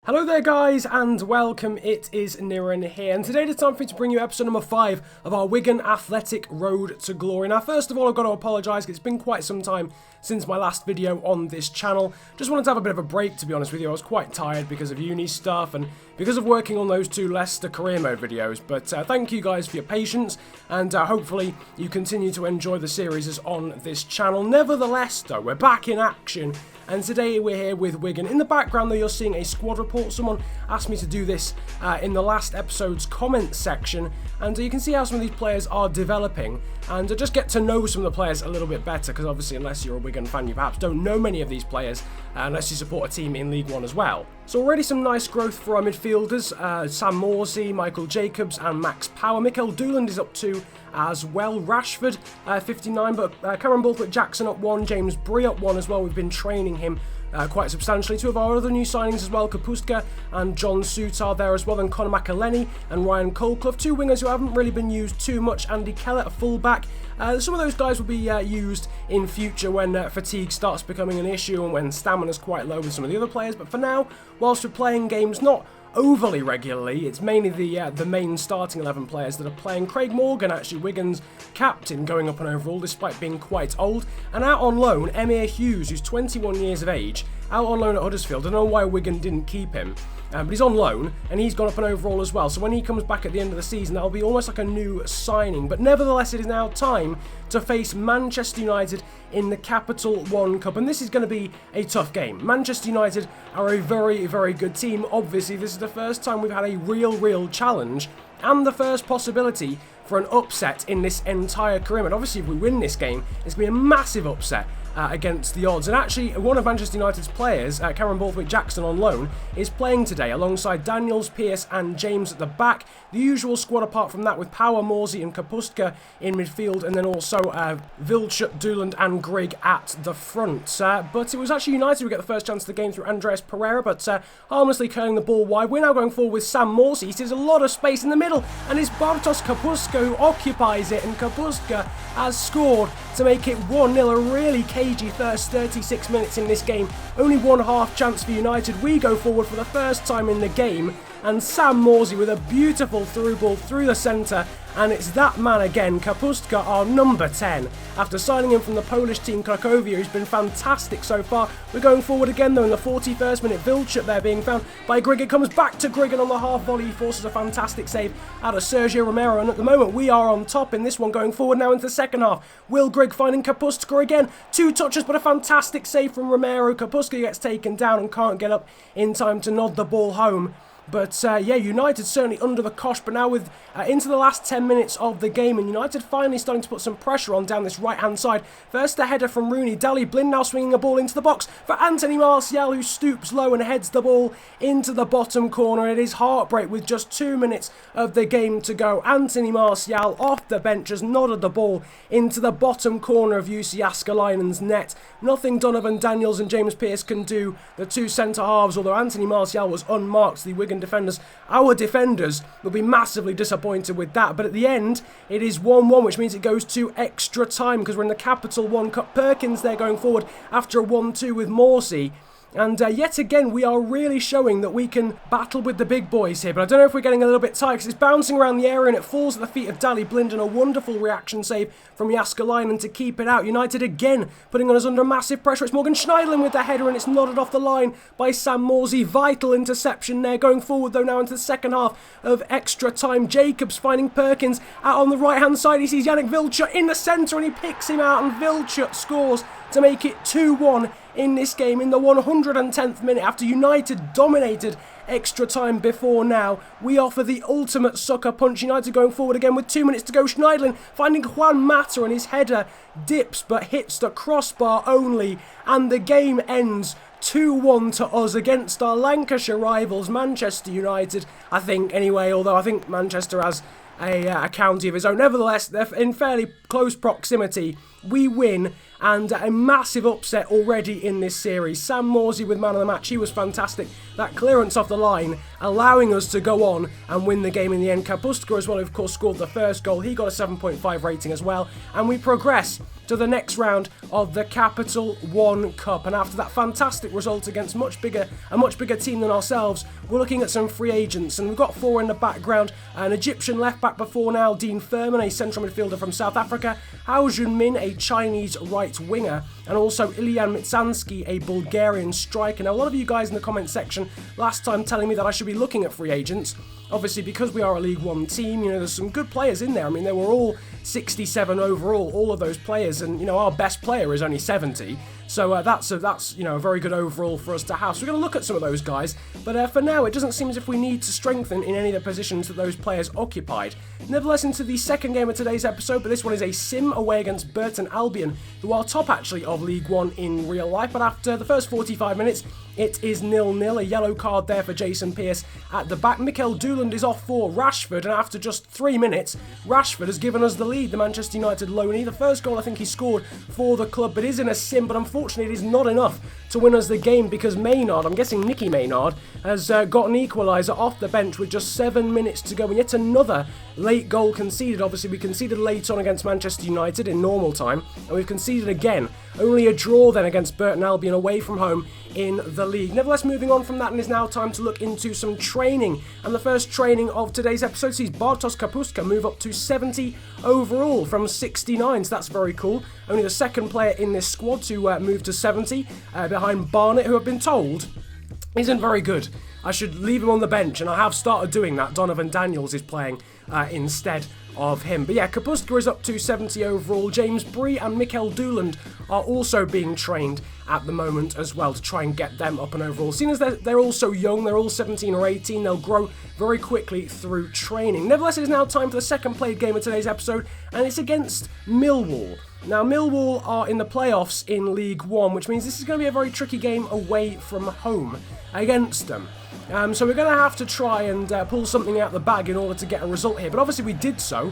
Hello there guys and welcome, it is Niran here, and today it's time for me to bring you episode number 5 of our Wigan Athletic Road to Glory. Now first of all I've got to apologise because it's been quite some time since my last video on this channel. Just wanted to have a bit of a break, to be honest with you. I was quite tired because of uni stuff and because of working on those two RTG Career Mode videos, but thank you guys for your patience, and hopefully you continue to enjoy the series on this channel. Nevertheless though, we're back in action. And today we're here with Wigan. In the background though, you're seeing a squad report. Someone asked me to do this in the last episode's comment section, and you can see how some of these players are developing, and just get to know some of the players a little bit better, because obviously unless you're a Wigan fan you perhaps don't know many of these players unless you support a team in League One as well. So already some nice growth for our midfielders, Sam Morsey, Michael Jacobs and Max Power. Mikel Dooland is up 2 as well. Rashford 59, but Cameron Borthwick-Jackson up 1, James Bree up 1 as well. We've been training him quite substantially. Two of our other new signings as well, Kapustka and John Souttar there as well, and Conor McElhenney and Ryan Colclough. Two wingers who haven't really been used too much. Andy Kellett, a fullback. Some of those guys will be used in future when fatigue starts becoming an issue and when stamina's quite low with some of the other players, but for now, whilst we're playing games not overly regularly, it's mainly the main starting 11 players that are playing. Craig Morgan, actually Wigan's captain, going up and overall despite being quite old. And out on loan, Emir Hughes, who's 21 years of age, out on loan at Huddersfield. I don't know why Wigan didn't keep him, but he's on loan and he's gone up and overall as well. So when he comes back at the end of the season, that'll be almost like a new signing. But nevertheless, it is now time to face Manchester United in the Capital One Cup, and this is going to be a tough game. Manchester United are a very, very good team. Obviously, this is the first time we've had a real challenge and the first possibility for an upset in this entire career mode. Obviously, if we win this game, it's going to be a massive upset against the odds. And actually, one of Manchester United's players, Cameron Borthwick-Jackson on loan, is playing today alongside Daniels, Pearce and James at the back. The usual squad apart from that, with Power, Morsey and Kapustka in midfield, and then also Vilchut, Dooland and Grigg at the front. But it was actually United who get the first chance of the game through Andreas Pereira, but harmlessly curling the ball wide. We're now going forward with Sam Morsey. He sees a lot of space in the middle, and it's Bartosz Kapustka who occupies it, and Kapustka has scored to make it 1-0. A really cagey first 36 minutes in this game. Only one half chance for United. We go forward for the first time in the game, and Sam Morsey with a beautiful through ball through the centre, and it's that man again, Kapustka, our number 10. After signing him from the Polish team Cracovia, who's been fantastic so far. We're going forward again though in the 41st minute. Vilchut there being found by Grigg. It comes back to Grigg, and on the half volley he forces a fantastic save out of Sergio Romero, and at the moment we are on top in this one. Going forward now into the second half. Will Grigg finding Kapustka again. 2 touches but a fantastic save from Romero. Kapustka gets taken down and can't get up in time to nod the ball home. But yeah, United certainly under the cosh, but now with into the last 10 minutes of the game, and United finally starting to put some pressure on down this right-hand side. First a header from Rooney. Daley Blind now swinging a ball into the box for Anthony Martial, who stoops low and heads the ball into the bottom corner. It is heartbreak with just 2 minutes of the game to go. Anthony Martial off the bench has nodded the ball into the bottom corner of Jussi Jääskeläinen's net. Nothing Donovan Daniels and James Pearce can do, the two centre-halves, although Anthony Martial was unmarked. The Wigan defenders, our defenders, will be massively disappointed with that. But at the end, it is 1-1, which means it goes to extra time because we're in the Capital One Cup. Perkins there going forward after a 1-2 with Morsey. And yet again, we are really showing that we can battle with the big boys here. But I don't know if we're getting a little bit tight because it's bouncing around the area and it falls at the feet of Daley Blind, and a wonderful reaction save from Jääskeläinen to keep it out. United again putting us under massive pressure. It's Morgan Schneiderlin with the header, and it's nodded off the line by Sam Morsey. Vital interception there. Going forward though now into the second half of extra time. Jacobs finding Perkins out on the right hand side. He sees Yannick Vilchut in the centre and he picks him out, and Vilchut scores to make it 2-1 in this game in the 110th minute. After United dominated extra time before now, we offer the ultimate sucker punch. United going forward again with 2 minutes to go. Schneiderlin finding Juan Mata, and his header dips but hits the crossbar only, and the game ends 2-1 to us against our Lancashire rivals Manchester United, I think anyway, although I think Manchester has a county of his own. Nevertheless, they're in fairly close proximity. We win, and a massive upset already in this series. Sam Morsey with man of the match, he was fantastic. That clearance off the line, allowing us to go on and win the game in the end. Kapustka as well, of course, scored the first goal. He got a 7.5 rating as well, and we progress to the next round of the Capital One Cup. And after that fantastic result against a much bigger team than ourselves, we're looking at some free agents, and we've got 4 in the background. An Egyptian left-back before now, Dean Furman, a central midfielder from South Africa, Hao Junmin, a Chinese right winger, and also Ilyan Mitsanski, a Bulgarian striker. Now, a lot of you guys in the comment section last time telling me that I should be looking at free agents. Obviously, because we are a League One team, you know, there's some good players in there. I mean, they were all 67 overall, all of those players, and, you know, our best player is only 70. So that's you know, a very good overall for us to have. So we're going to look at some of those guys, but for now, it doesn't seem as if we need to strengthen in any of the positions that those players occupied. Nevertheless, into the second game of today's episode, but this one is a sim away against Burton Albion, who are top actually of League One in real life. But after the first 45 minutes, it is 0-0. A yellow card there for Jason Pearce at the back. Mikel Dooland is off for Rashford, and after just 3 minutes, Rashford has given us the lead, the Manchester United loanee. The first goal I think he scored for the club, but is in a sim, but unfortunately it is not enough to win us the game because Maynard, I'm guessing Nicky Maynard, has got an equaliser off the bench with just 7 minutes to go, and yet another late goal conceded. Obviously, we conceded late on against Manchester United in normal time, and we've conceded again. Only a draw then against Burton Albion away from home in the league. Nevertheless, moving on from that, and it's now time to look into some training. And the first training of today's episode sees Bartosz Kapustka move up to 70 overall from 69, so that's very cool. Only the second player in this squad to move to 70, behind Barnett, who I've been told isn't very good. I should leave him on the bench, and I have started doing that. Donovan Daniels is playing instead of him. But yeah, Kapustka is up to 70 overall. James Bree and Mikel Dooland are also being trained at the moment as well to try and get them up and overall. Seeing as they're all so young, they're all 17 or 18, they'll grow very quickly through training. Nevertheless, it is now time for the second played game of today's episode, and it's against Millwall. Now, Millwall are in the playoffs in League One, which means this is going to be a very tricky game away from home against them. So we're going to have to try and pull something out the bag in order to get a result here. But obviously we did so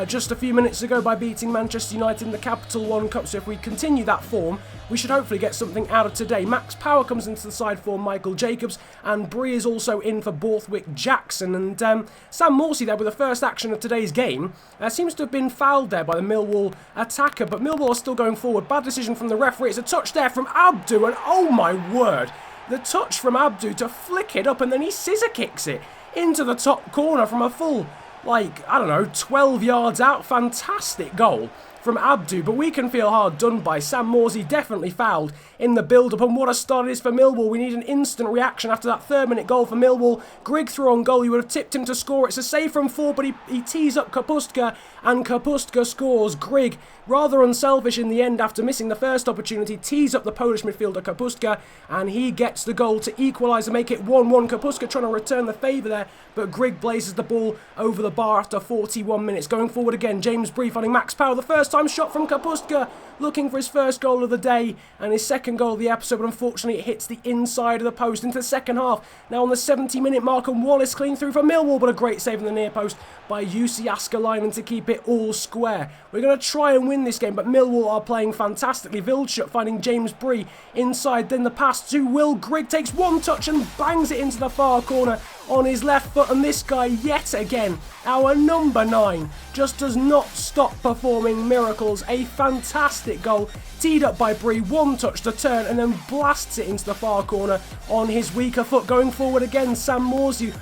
just a few minutes ago by beating Manchester United in the Capital One Cup. So if we continue that form, we should hopefully get something out of today. Max Power comes into the side for Michael Jacobs, and Bree is also in for Borthwick Jackson. And Sam Morsey there with the first action of today's game seems to have been fouled there by the Millwall attacker. But Millwall are still going forward. Bad decision from the referee. It's a touch there from Abdu, and oh my word! The touch from Abdu to flick it up, and then he scissor kicks it into the top corner from a full, like, I don't know, 12 yards out. Fantastic goal from Abdu, but we can feel hard done by. Sam Morsey definitely fouled in the build-up, and what a start it is for Millwall. We need an instant reaction after that third-minute goal for Millwall. Grigg threw on goal. He would have tipped him to score. It's a save from 4, but he tees up Kapustka, and Kapustka scores. Grigg, rather unselfish in the end after missing the first opportunity, tees up the Polish midfielder Kapustka, and he gets the goal to equalise and make it 1-1. Kapustka trying to return the favour there, but Grigg blazes the ball over the bar after 41 minutes. Going forward again, James Bree finding Max Power. The first time shot from Kapustka, looking for his first goal of the day and his second goal of the episode, but unfortunately it hits the inside of the post into the second half. Now on the 70-minute mark, and Wallace clean through for Millwall, but a great save in the near post by Jussi Askalainen to keep it all square. We're going to try and win this game, but Millwall are playing fantastically. Wildschut finding James Bree inside, then the pass to Will Grigg, takes one touch and bangs it into the far corner on his left foot, and this guy yet again, our number 9, just does not stop performing miracles. A fantastic goal, teed up by Bree, one touch to turn, and then blasts it into the far corner on his weaker foot. Going forward again, Sam Morsey,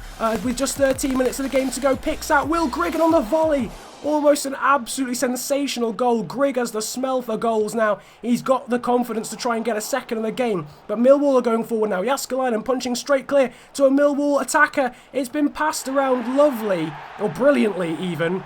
with just 13 minutes of the game to go, picks out Will Grigg, and on the volley, almost an absolutely sensational goal. Grigg has the smell for goals now. He's got the confidence to try and get a second in the game. But Millwall are going forward now. Jaskalainen punching straight clear to a Millwall attacker. It's been passed around lovely, or brilliantly even,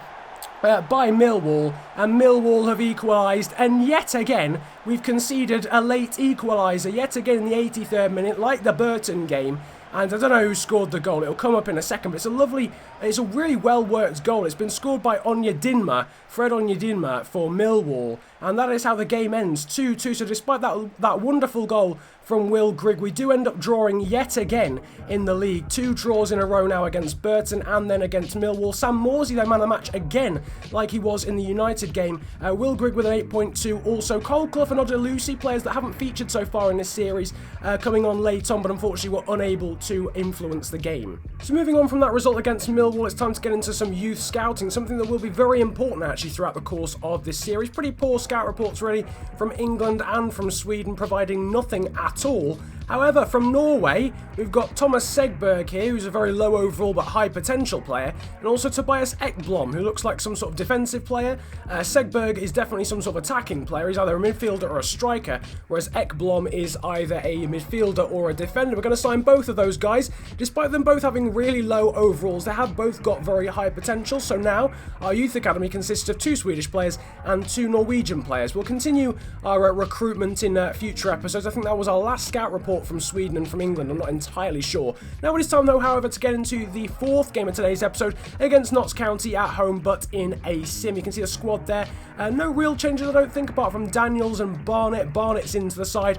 by Millwall, and Millwall have equalised, and yet again we've conceded a late equaliser, yet again in the 83rd minute, like the Burton game. And I don't know who scored the goal. It'll come up in a second, but it's a really well-worked goal. It's been scored by Fred Onyedinma for Millwall. and that is how the game ends, 2-2. So despite that wonderful goal from Will Grigg, we do end up drawing yet again in the league. 2 draws in a row now against Burton and then against Millwall. Sam Morsey, though, man of the match again, like he was in the United game. Will Grigg with an 8.2. Also, Cole Clough and Odelusi, players that haven't featured so far in this series, coming on late on, but unfortunately were unable to influence the game. So moving on from that result against Millwall, it's time to get into some youth scouting, something that will be very important actually throughout the course of this series. Pretty poor scout reports really from England and from Sweden, providing nothing at all. However, from Norway, we've got Thomas Segberg here, who's a very low overall but high potential player, and also Tobias Ekblom, who looks like some sort of defensive player. Segberg is definitely some sort of attacking player. He's either a midfielder or a striker, whereas Ekblom is either a midfielder or a defender. We're going to sign both of those guys. Despite them both having really low overalls, they have both got very high potential. So now our youth academy consists of 2 Swedish players and 2 Norwegian players. We'll continue our recruitment in future episodes. I think that was our last scout report from Sweden and from England, I'm not entirely sure. Now it is time though, however, to get into the 4th game of today's episode against Notts County at home, but in a sim. You can see the squad there. No real changes, I don't think, apart from Daniels and Barnett. Barnett's into the side.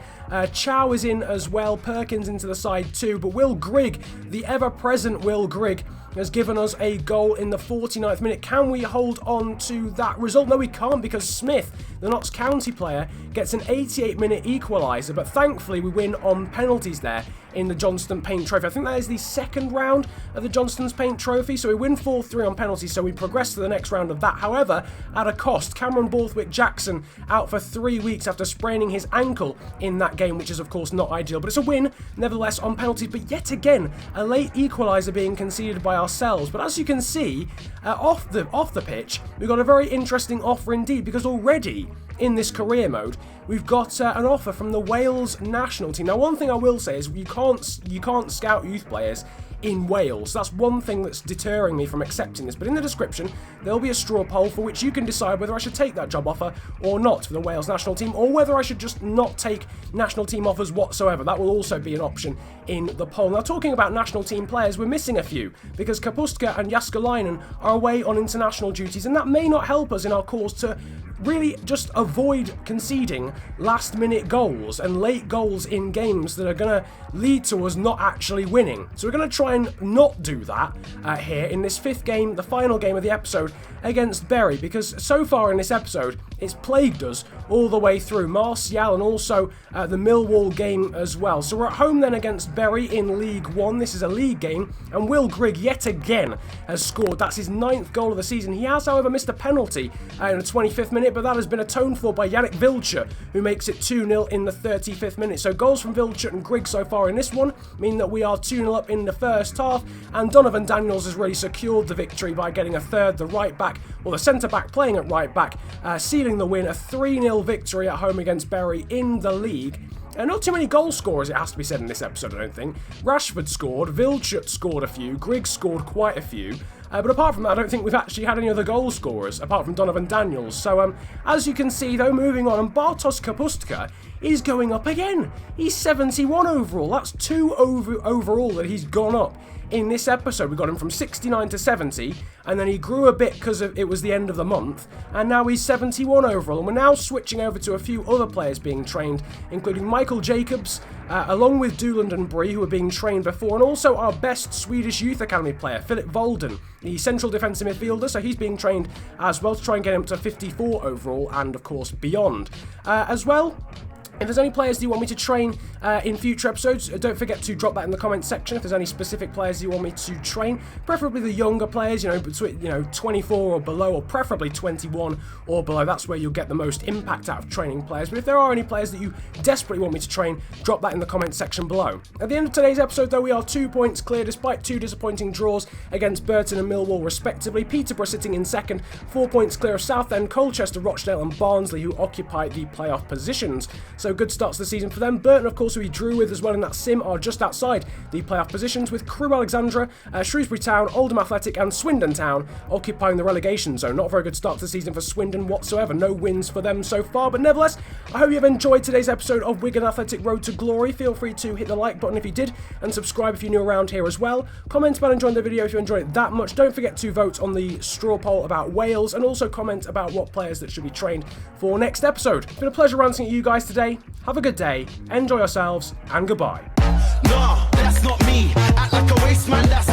Chow is in as well. Perkins into the side too. But Will Grigg, the ever-present Will Grigg, has given us a goal in the 49th minute. Can we hold on to that result? No, we can't, because Smith, the Notts County player, gets an 88-minute equaliser, but thankfully we win on penalties there in the Johnston Paint Trophy. I think that is the 2nd round of the Johnston's Paint Trophy, so we win 4-3 on penalties, so we progress to the next round of that. However, at a cost, Cameron Borthwick-Jackson out for 3 weeks after spraining his ankle in that game, which is of course not ideal, but it's a win nevertheless on penalties. But yet again, a late equaliser being conceded by ourselves. But as you can see, off the pitch, we've got a very interesting offer indeed, because already in this career mode, we've got an offer from the Wales national team. Now, one thing I will say is you can't scout youth players in Wales. That's one thing that's deterring me from accepting this. But in the description, there'll be a straw poll for which you can decide whether I should take that job offer or not for the Wales national team, or whether I should just not take national team offers whatsoever. That will also be an option in the poll. Now, talking about national team players, we're missing a few, because Kapustka and Jaskalainen are away on international duties, and that may not help us in our cause to really just avoid conceding last-minute goals and late goals in games that are going to lead to us not actually winning. So we're going to try and not do that here in this 5th game, the final game of the episode against Bury, because so far in this episode, it's plagued us all the way through. Martial and also the Millwall game as well. So we're at home then against Bury in League 1. This is a league game, and Will Grigg yet again has scored. That's his 9th goal of the season. He has, however, missed a penalty in the 25th minute, but that has been atoned for by Yannick Vilcher, who makes it 2-0 in the 35th minute. So goals from Vilcher and Grigg so far in this one mean that we are 2-0 up in the first half, and Donovan Daniels has really secured the victory by getting a third, the right back, or the centre back playing at right back, sealing the win, a 3-0 victory at home against Bury in the league. Not too many goal scorers, it has to be said, in this episode, I don't think. Rashford scored, Vilchut scored a few, Grigg scored quite a few. But apart from that, I don't think we've actually had any other goal scorers, apart from Donovan Daniels. So, as you can see, though, moving on, and Bartosz Kapustka is going up again. He's 71 overall. That's 2 overall that he's gone up in this episode. We got him from 69 to 70, and then he grew a bit because it was the end of the month, and now he's 71 overall. And we're now switching over to a few other players being trained, including Michael Jacobs, along with Dooland and Bree, who were being trained before, and also our best Swedish Youth Academy player, Philip Volden, the central defensive midfielder, so he's being trained as well to try and get him to 54 overall, and of course beyond. As well, if there's any players that you want me to train in future episodes, don't forget to drop that in the comments section. If there's any specific players you want me to train, preferably the younger players, between 24 or below, or preferably 21 or below. That's where you'll get the most impact out of training players. But if there are any players that you desperately want me to train, drop that in the comments section below. At the end of today's episode, though, we are 2 points clear despite 2 disappointing draws against Burton and Millwall respectively. Peterborough sitting in second, 4 points clear of Southend, Colchester, Rochdale and Barnsley, who occupy the playoff positions. so good starts to the season for them. Burton, of course, who we drew with as well in that sim, are just outside the playoff positions, with Crewe Alexandra, Shrewsbury Town, Oldham Athletic and Swindon Town occupying the relegation zone. Not a very good start to the season for Swindon whatsoever. No wins for them so far, but nevertheless, I hope you've enjoyed today's episode of Wigan Athletic Road to Glory. Feel free to hit the like button if you did, and subscribe if you're new around here as well. Comment about enjoying the video if you enjoyed it that much. Don't forget to vote on the straw poll about Wales, and also comment about what players that should be trained for next episode. It's been a pleasure ranting at you guys today. Have a good day, enjoy yourselves, and goodbye. No, that's not me. Act like a waste man, that's